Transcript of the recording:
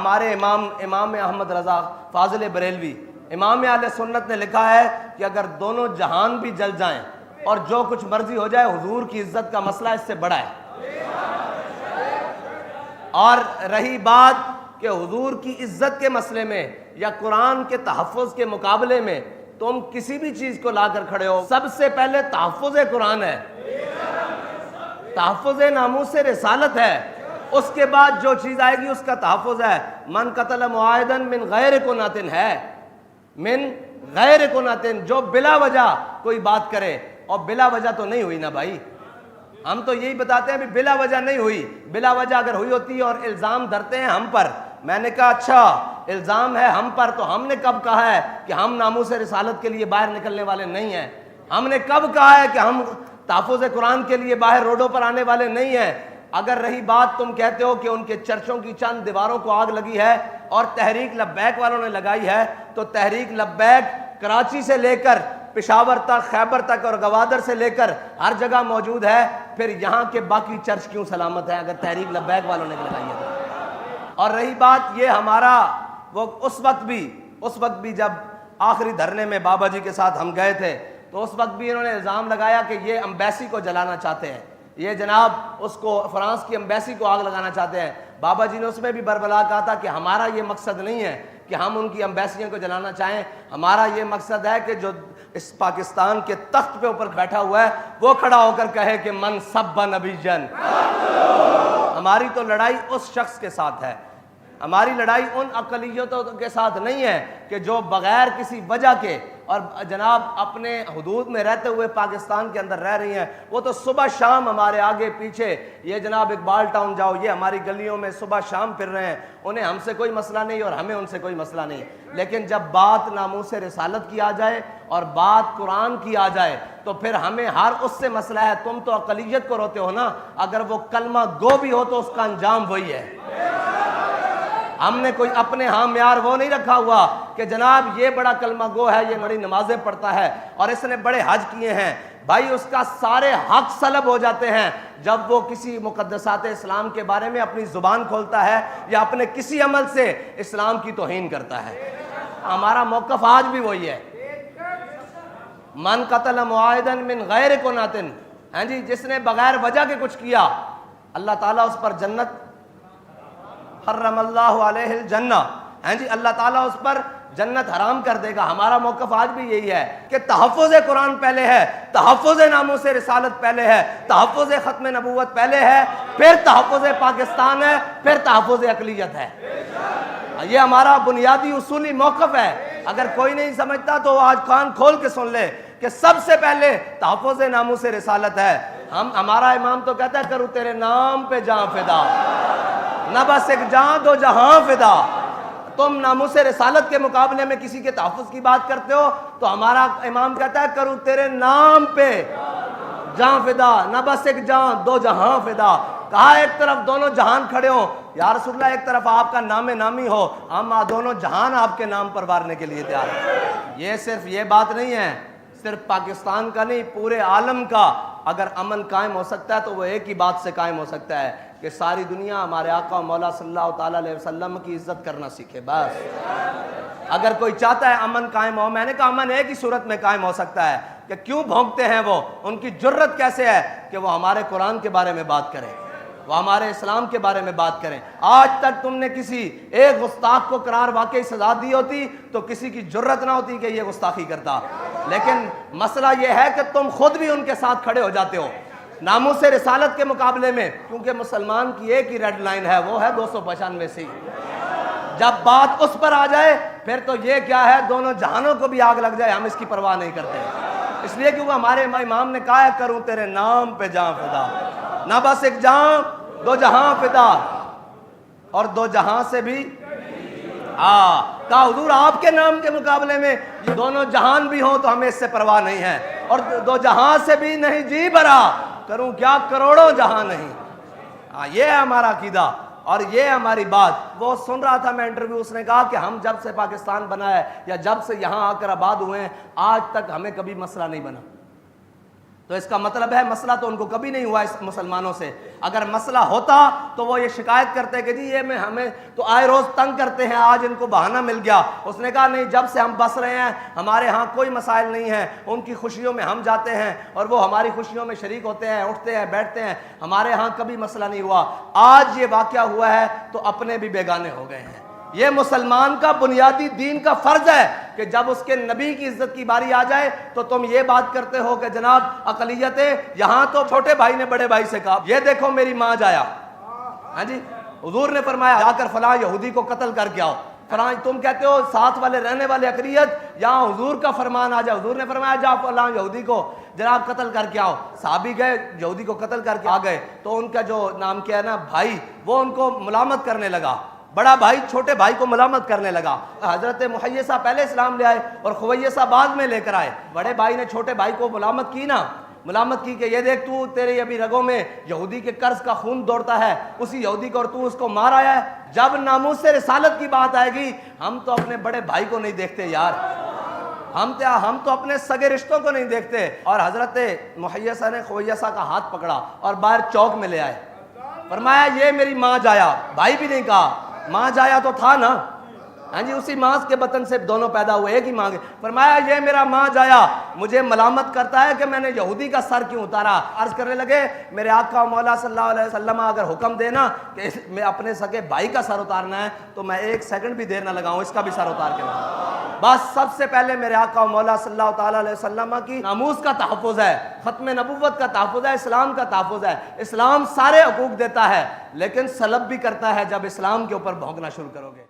ہمارے امام احمد رضا فاضل بریلوی امام اہل سنت نے لکھا ہے کہ اگر دونوں جہان بھی جل جائیں اور جو کچھ مرضی ہو جائے، حضور کی عزت کا مسئلہ اس سے بڑا ہے۔ اور رہی بات کہ حضور کی عزت کے مسئلے میں یا قرآن کے تحفظ کے مقابلے میں تم کسی بھی چیز کو لا کر کھڑے ہو، سب سے پہلے تحفظ قرآن ہے، تحفظ ناموس رسالت ہے، اس کے بعد جو چیز آئے گی اس کا تحفظ ہے۔ من قتل معاہدا من غیر کنات ہے، من غیر کنات، جو بلا وجہ کوئی بات کرے، اور بلا وجہ تو نہیں ہوئی نا بھائی، ہم تو یہی بتاتے ہیں بھی بلا وجہ نہیں ہوئی، بلا وجہ اگر ہوئی ہوتی اور الزام دھرتے ہیں ہم پر۔ میں نے کہا اچھا الزام ہے ہم پر، تو ہم نے کب کہا ہے کہ ہم ناموس رسالت کے لیے باہر نکلنے والے نہیں ہیں؟ ہم نے کب کہا ہے کہ ہم تحفظ قرآن کے لیے باہر روڈوں پر آنے والے نہیں ہیں؟ اگر رہی بات تم کہتے ہو کہ ان کے چرچوں کی چند دیواروں کو آگ لگی ہے اور تحریک لبیک والوں نے لگائی ہے، تو تحریک لبیک کراچی سے لے کر پشاور تک، خیبر تک اور گوادر سے لے کر ہر جگہ موجود ہے، پھر یہاں کے باقی چرچ کیوں سلامت ہیں اگر تحریک لبیک والوں نے لگائی ہے؟ اور رہی بات یہ ہمارا، وہ اس وقت بھی جب آخری دھرنے میں بابا جی کے ساتھ ہم گئے تھے، تو اس وقت بھی انہوں نے الزام لگایا کہ یہ امبیسی کو جلانا چاہتے ہیں، یہ جناب اس کو فرانس کی امبیسی کو آگ لگانا چاہتے ہیں۔ بابا جی نے اس میں بھی بربلا کہا تھا کہ ہمارا یہ مقصد نہیں ہے کہ ہم ان کی امبیسیوں کو جلانا چاہیں، ہمارا یہ مقصد ہے کہ جو اس پاکستان کے تخت پہ اوپر بیٹھا ہوا ہے وہ کھڑا ہو کر کہے کہ من سب نبی جن۔ ہماری تو لڑائی اس شخص کے ساتھ ہے، ہماری لڑائی ان اقلیتوں کے ساتھ نہیں ہے کہ جو بغیر کسی وجہ کے اور جناب اپنے حدود میں رہتے ہوئے پاکستان کے اندر رہ رہی ہیں۔ وہ تو صبح شام ہمارے آگے پیچھے، یہ جناب اقبال ٹاؤن جاؤ، یہ ہماری گلیوں میں صبح شام پھر رہے ہیں، انہیں ہم سے کوئی مسئلہ نہیں اور ہمیں ان سے کوئی مسئلہ نہیں۔ لیکن جب بات ناموس رسالت کی آ جائے اور بات قرآن کی آ جائے تو پھر ہمیں ہر اس سے مسئلہ ہے۔ تم تو اقلیت کو روتے ہو نا، اگر وہ کلمہ گو بھی ہو تو اس کا انجام وہی ہے۔ ہم نے کوئی اپنے ہاں معیار وہ نہیں رکھا ہوا کہ جناب یہ بڑا کلمہ گو ہے، یہ بڑی نمازیں پڑھتا ہے اور اس نے بڑے حج کیے ہیں۔ بھائی اس کا سارے حق سلب ہو جاتے ہیں جب وہ کسی مقدسات اسلام کے بارے میں اپنی زبان کھولتا ہے یا اپنے کسی عمل سے اسلام کی توہین کرتا ہے۔ ہمارا موقف آج بھی وہی ہے، من قتل معاہدا من غیر کنات، ہاں جی، جس نے بغیر وجہ کے کچھ کیا اللہ تعالیٰ اس پر جنت، حرم اللہ علیہ الجنہ، ہاں جی، اللہ تعالیٰ اس پر جنت حرام کر دے گا۔ ہمارا موقف آج بھی یہی ہے کہ تحفظ قرآن پہلے ہے، تحفظ ناموس رسالت پہلے ہے، تحفظ ختم نبوت پہلے ہے، پھر تحفظ پاکستان ہے، پھر تحفظ اقلیت ہے۔ یہ ہمارا بنیادی اصولی موقف ہے۔ اگر کوئی نہیں سمجھتا تو آج کان کھول کے سن لے کہ سب سے پہلے تحفظ ناموس رسالت ہے۔ ہمارا امام تو کہتا ہے کروں تیرے نام پہ جاں فدا، نہ بس ایک جاں دو جہاں فدا۔ تم ناموس رسالت کے مقابلے میں کسی کے تحفظ کی بات کرتے ہو تو ہمارا امام کہتا ہے کروں تیرے نام پہ جاں فدا، نہ بس ایک جاں دو جہاں فدا۔ کہا ایک طرف دونوں جہان کھڑے ہوں، یا رسول اللہ ایک طرف آپ کا نام نامی ہو، ہم دونوں جہان آپ کے نام پر وارنے کے لیے تیار ہیں۔ یہ صرف یہ بات نہیں ہے، صرف پاکستان کا نہیں، پورے عالم کا اگر امن قائم ہو سکتا ہے تو وہ ایک ہی بات سے قائم ہو سکتا ہے کہ ساری دنیا ہمارے آقا و مولا صلی اللہ تعالیٰ علیہ وسلم کی عزت کرنا سیکھے۔ بس اگر کوئی چاہتا ہے امن قائم ہو، میں نے کہا امن ایک ہی صورت میں قائم ہو سکتا ہے کہ کیوں بھونکتے ہیں وہ، ان کی جرت کیسے ہے کہ وہ ہمارے قرآن کے بارے میں بات کریں، وہ ہمارے اسلام کے بارے میں بات کریں۔ آج تک تم نے کسی ایک گستاخ کو قرار واقعی سزا دی ہوتی تو کسی کی جرت نہ ہوتی کہ یہ گستاخی کرتا، لیکن مسئلہ یہ ہے کہ تم خود بھی ان کے ساتھ کھڑے ہو جاتے ہو ناموس رسالت کے مقابلے میں، کیونکہ مسلمان کی ایک ہی ریڈ لائن ہے، وہ ہے 295 سی۔ جب بات اس پر آ جائے پھر تو یہ کیا ہے، دونوں جہانوں کو بھی آگ لگ جائے ہم اس کی پرواہ نہیں کرتے، اس لیے کیونکہ ہمارے امام نے کہا ہے کروں تیرے نام پہ جاں فدا، نہ بس ایک جاں دو جہاں فدا، اور دو جہاں سے بھی کہا حضور آپ کے نام کے مقابلے میں دونوں جہان بھی ہوں تو ہمیں اس سے پرواہ نہیں ہے، اور دو جہاں سے بھی نہیں جی بھرا، کروں کیا کروڑوں جہاں نہیں۔ یہ ہے ہمارا عقیدہ اور یہ ہماری بات۔ وہ سن رہا تھا میں انٹرویو، اس نے کہا کہ ہم جب سے پاکستان بنا ہے یا جب سے یہاں آ کر آباد ہوئے ہیں آج تک ہمیں کبھی مسئلہ نہیں بنا، تو اس کا مطلب ہے مسئلہ تو ان کو کبھی نہیں ہوا اس مسلمانوں سے. اگر مسئلہ ہوتا تو وہ یہ شکایت کرتے کہ جی یہ ہمیں تو آئے روز تنگ کرتے ہیں, آج ان کو بہانہ مل گیا. اس نے کہا نہیں, جب سے ہم بس رہے ہیں ہمارے ہاں کوئی مسائل نہیں ہیں, ان کی خوشیوں میں ہم جاتے ہیں اور وہ ہماری خوشیوں میں شریک ہوتے ہیں, اٹھتے ہیں بیٹھتے ہیں, ہمارے ہاں کبھی مسئلہ نہیں ہوا. آج یہ واقعہ ہوا ہے تو اپنے بھی بیگانے ہو گئے ہیں. یہ مسلمان کا بنیادی دین کا فرض ہے کہ جب اس کے نبی کی عزت کی باری آ جائے تو تم یہ بات کرتے ہو کہ جناب اقلیتیں. یہاں تو چھوٹے بھائی نے بڑے بھائی سے کہا یہ دیکھو میری ماں جایا, ہاں جی حضور نے فرمایا جا کر فلاں یہودی کو قتل کر کے آؤ. فلاں تم کہتے ہو ساتھ والے رہنے والے اقلیت, یہاں حضور کا فرمان آ جائے, حضور نے فرمایا جا فلاں یہودی کو جناب قتل کر کے آؤ. صحابی گئے یہودی کو قتل کر کے آ گئے تو ان کا جو نام کیا ہے نا بھائی, وہ ان کو ملامت کرنے لگا. بڑا بھائی چھوٹے بھائی کو ملامت کرنے لگا. حضرت محیصہ پہلے اسلام لے آئے اور خویصہ بعد میں لے کر آئے. بڑے بھائی نے چھوٹے بھائی کو ملامت کی نا, ملامت کی کہ یہ دیکھ تو تیرے ابھی رگوں میں یہودی کے قرض کا خون دوڑتا ہے, اسی یہودی کو, اور تو اس کو مار آیا ہے. جب ناموس سے رسالت کی بات آئے گی ہم تو اپنے بڑے بھائی کو نہیں دیکھتے یار, ہم تو اپنے سگے رشتوں کو نہیں دیکھتے. اور حضرت محیصہ نے خویصہ کا ہاتھ پکڑا اور باہر چوک میں لے آئے. فرمایا یہ میری ماں جایا. بھائی بھی نہیں کہا, ماں جایا تو تھا نا, ہاں جی اسی ماں کے بطن سے دونوں پیدا ہوئے, ایک ہی ماں کے. فرمایا یہ میرا ماں جایا مجھے ملامت کرتا ہے کہ میں نے یہودی کا سر کیوں اتارا. عرض کرنے لگے میرے آقا مولا صلی اللہ علیہ وسلم اگر حکم دینا کہ میں اپنے سگے بھائی کا سر اتارنا ہے تو میں ایک سیکنڈ بھی دیر نہ لگاؤں, اس کا بھی سر اتار کے لاؤں. بس سب سے پہلے میرے آقا مولا صلی اللہ تعالیٰ علیہ وسلم کی ناموس کا تحفظ ہے, ختم نبوت کا تحفظ ہے, اسلام کا تحفظ ہے. اسلام سارے حقوق دیتا ہے لیکن سلب بھی کرتا ہے جب اسلام کے اوپر بھونکنا شروع کرو گے.